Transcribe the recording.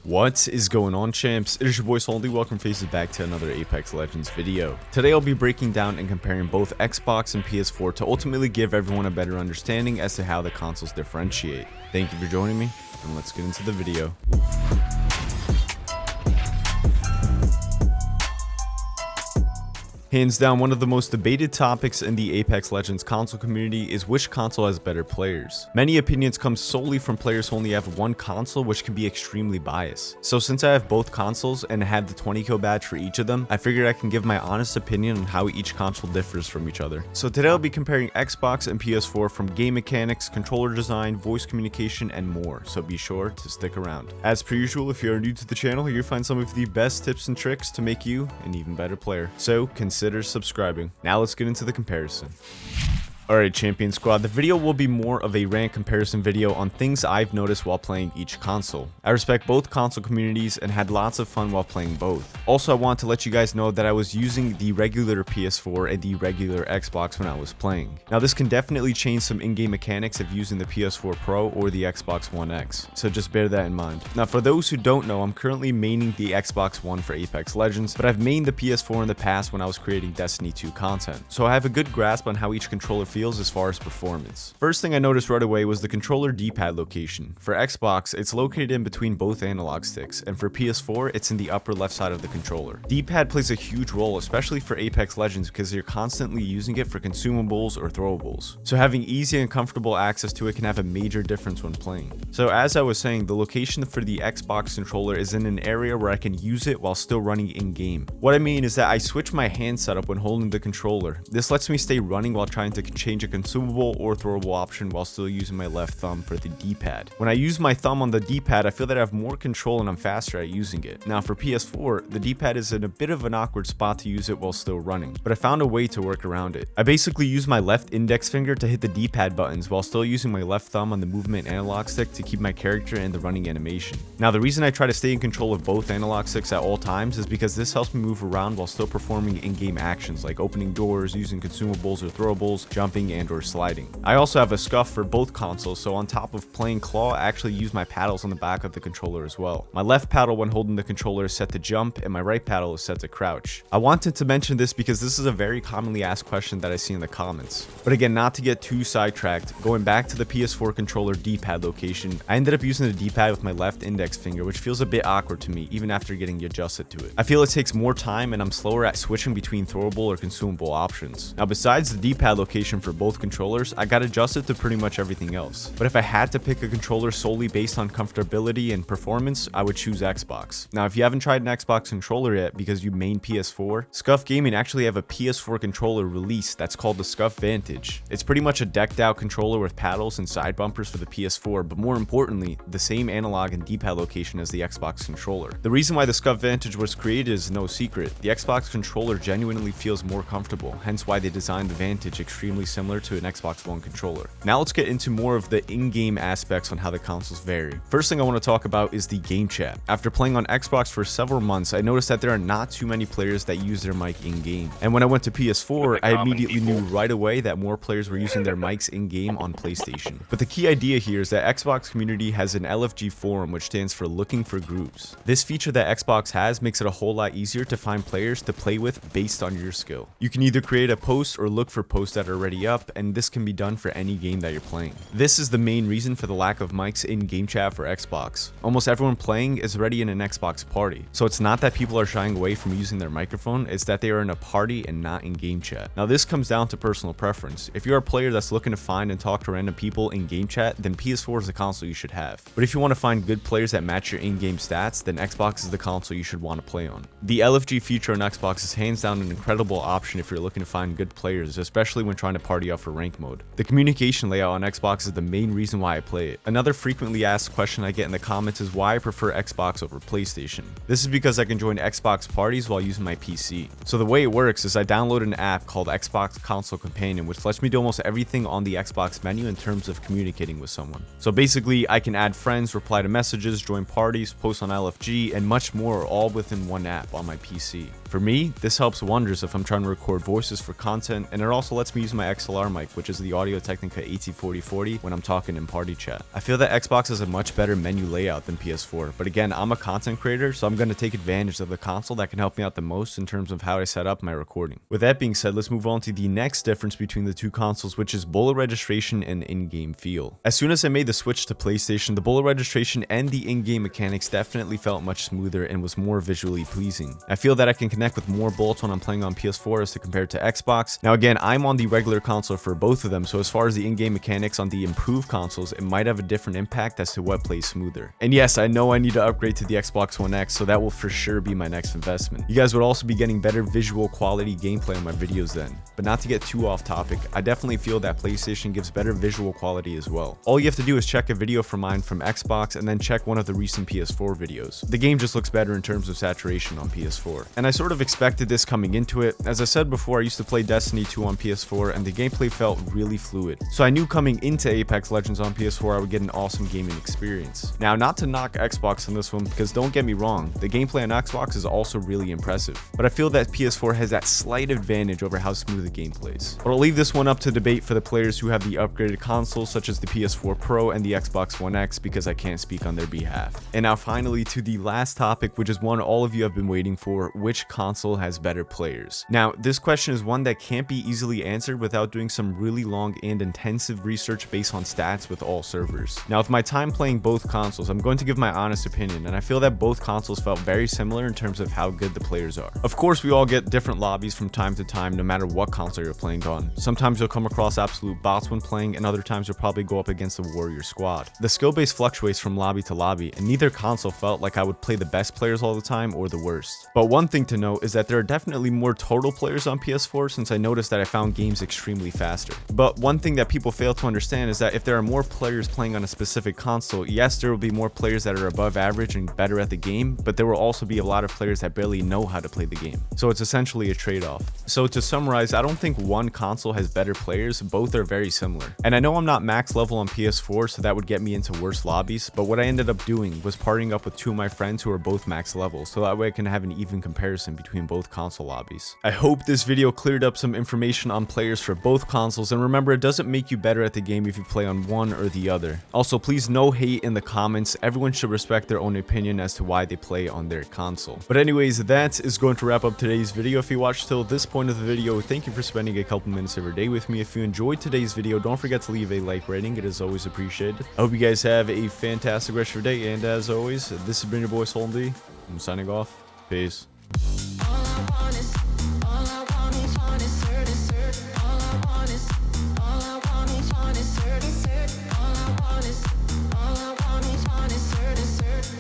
What is going on, champs? It is your boy Sultan. Welcome faces back to another Apex Legends video. Today I'll be breaking down and comparing both Xbox and PS4 to ultimately give everyone a better understanding as to how the consoles differentiate. Thank you for joining me, and let's get into the video. Hands down, one of the most debated topics in the Apex Legends console community is which console has better players. Many opinions come solely from players who only have one console, which can be extremely biased. So since I have both consoles and have the 20 kill badge for each of them, I figured I can give my honest opinion on how each console differs from each other. So today I'll be comparing Xbox and PS4 from game mechanics, controller design, voice communication, and more, so be sure to stick around. As per usual, if you are new to the channel, you'll find some of the best tips and tricks to make you an even better player. So consider subscribing. Now let's get into the comparison. Alright, Champion Squad, the video will be more of a rant comparison video on things I've noticed while playing each console. I respect both console communities and had lots of fun while playing both. Also, I want to let you guys know that I was using the regular PS4 and the regular Xbox when I was playing. Now, this can definitely change some in-game mechanics if using the PS4 Pro or the Xbox One X, so just bear that in mind. Now, for those who don't know, I'm currently maining the Xbox One for Apex Legends, but I've mained the PS4 in the past when I was creating Destiny 2 content, so I have a good grasp on how each controller feels as far as performance. First thing I noticed right away was the controller D-pad location. For Xbox, it's located in between both analog sticks, and for PS4, it's in the upper left side of the controller. D-pad plays a huge role, especially for Apex Legends, because you're constantly using it for consumables or throwables. So having easy and comfortable access to it can have a major difference when playing. So as I was saying, the location for the Xbox controller is in an area where I can use it while still running in-game. What I mean is that I switch my hand setup when holding the controller. This lets me stay running while trying to change a consumable or throwable option while still using my left thumb for the D-pad. When I use my thumb on the D-pad, I feel that I have more control and I'm faster at using it. Now for PS4, the D-pad is in a bit of an awkward spot to use it while still running, but I found a way to work around it. I basically use my left index finger to hit the D-pad buttons while still using my left thumb on the movement analog stick to keep my character in the running animation. Now the reason I try to stay in control of both analog sticks at all times is because this helps me move around while still performing in-game actions like opening doors, using consumables or throwables, jumping and or sliding. I also have a scuff for both consoles, so on top of playing claw, I actually use my paddles on the back of the controller as well. My left paddle when holding the controller is set to jump and my right paddle is set to crouch. I wanted to mention this because this is a very commonly asked question that I see in the comments. But again, not to get too sidetracked, going back to the PS4 controller D-pad location, I ended up using the D-pad with my left index finger, which feels a bit awkward to me even after getting adjusted to it. I feel it takes more time and I'm slower at switching between throwable or consumable options. Now besides the D-pad location for both controllers, I got adjusted to pretty much everything else. But if I had to pick a controller solely based on comfortability and performance, I would choose Xbox. Now if you haven't tried an Xbox controller yet because you main PS4, Scuff Gaming actually have a PS4 controller released that's called the Scuff Vantage. It's pretty much a decked out controller with paddles and side bumpers for the PS4, but more importantly, the same analog and D-pad location as the Xbox controller. The reason why the Scuff Vantage was created is no secret. The Xbox controller genuinely feels more comfortable, hence why they designed the Vantage extremely similar to an Xbox One controller. Now let's get into more of the in-game aspects on how the consoles vary. First thing I want to talk about is the game chat. After playing on Xbox for several months, I noticed that there are not too many players that use their mic in-game. And when I went to PS4, I immediately knew right away that more players were using their mics in-game on PlayStation. But the key idea here is that Xbox community has an LFG forum, which stands for looking for groups. This feature that Xbox has makes it a whole lot easier to find players to play with based on your skill. You can either create a post or look for posts that are already up, and this can be done for any game that you're playing. This is the main reason for the lack of mics in game chat for Xbox. Almost everyone playing is already in an Xbox party, so it's not that people are shying away from using their microphone, it's that they are in a party and not in game chat. Now this comes down to personal preference. If you're a player that's looking to find and talk to random people in game chat, then PS4 is the console you should have. But if you want to find good players that match your in-game stats, then Xbox is the console you should want to play on. The LFG feature on Xbox is hands down an incredible option if you're looking to find good players, especially when trying to party up for rank mode. The communication layout on Xbox is the main reason why I play it. Another frequently asked question I get in the comments is why I prefer Xbox over PlayStation. This is because I can join Xbox parties while using my PC. So the way it works is I download an app called Xbox Console Companion, which lets me do almost everything on the Xbox menu in terms of communicating with someone. So basically, I can add friends, reply to messages, join parties, post on LFG, and much more, all within one app on my PC. For me, this helps wonders if I'm trying to record voices for content, and it also lets me use my Xbox XLR mic, which is the Audio-Technica AT4040 when I'm talking in party chat. I feel that Xbox has a much better menu layout than PS4, but again, I'm a content creator, so I'm going to take advantage of the console that can help me out the most in terms of how I set up my recording. With that being said, let's move on to the next difference between the two consoles, which is bullet registration and in-game feel. As soon as I made the switch to PlayStation, the bullet registration and the in-game mechanics definitely felt much smoother and was more visually pleasing. I feel that I can connect with more bullets when I'm playing on PS4 as compared to Xbox. Now again, I'm on the regular console for both of them, so as far as the in-game mechanics on the improved consoles, it might have a different impact as to what plays smoother. And yes, I know I need to upgrade to the Xbox One X, so that will for sure be my next investment. You guys would also be getting better visual quality gameplay on my videos then. But not to get too off topic, I definitely feel that PlayStation gives better visual quality as well. All you have to do is check a video from mine from Xbox and then check one of the recent PS4 videos. The game just looks better in terms of saturation on PS4. And I sort of expected this coming into it. As I said before, I used to play Destiny 2 on PS4 and the gameplay felt really fluid. So I knew coming into Apex Legends on PS4 I would get an awesome gaming experience. Now, not to knock Xbox on this one, because don't get me wrong, the gameplay on Xbox is also really impressive. But I feel that PS4 has that slight advantage over how smooth the game plays. But I'll leave this one up to debate for the players who have the upgraded consoles such as the PS4 Pro and the Xbox One X, because I can't speak on their behalf. And now finally to the last topic, which is one all of you have been waiting for: which console has better players? Now, this question is one that can't be easily answered without doing some really long and intensive research based on stats with all servers. Now, with my time playing both consoles, I'm going to give my honest opinion, and I feel that both consoles felt very similar in terms of how good the players are. Of course, we all get different lobbies from time to time, no matter what console you're playing on. Sometimes you'll come across absolute bots when playing, and other times you'll probably go up against a warrior squad. The skill base fluctuates from lobby to lobby, and neither console felt like I would play the best players all the time or the worst. But one thing to note is that there are definitely more total players on PS4, since I noticed that I found games extremely faster. But one thing that people fail to understand is that if there are more players playing on a specific console, yes, there will be more players that are above average and better at the game, but there will also be a lot of players that barely know how to play the game. So it's essentially a trade-off. So to summarize, I don't think one console has better players, both are very similar. And I know I'm not max level on PS4, so that would get me into worse lobbies, but what I ended up doing was partying up with two of my friends who are both max level, so that way I can have an even comparison between both console lobbies. I hope this video cleared up some information on players for both consoles, and remember, it doesn't make you better at the game if you play on one or the other. Also, please no hate in the comments. Everyone should respect their own opinion as to why they play on their console. But anyways, that is going to wrap up today's video. If you watched till this point of the video, thank you for spending a couple minutes every day with me. If you enjoyed today's video, don't forget to leave a like rating. It is always appreciated. I hope you guys have a fantastic rest of your day, and as always, this has been your boy Sultan. I'm signing off. Peace.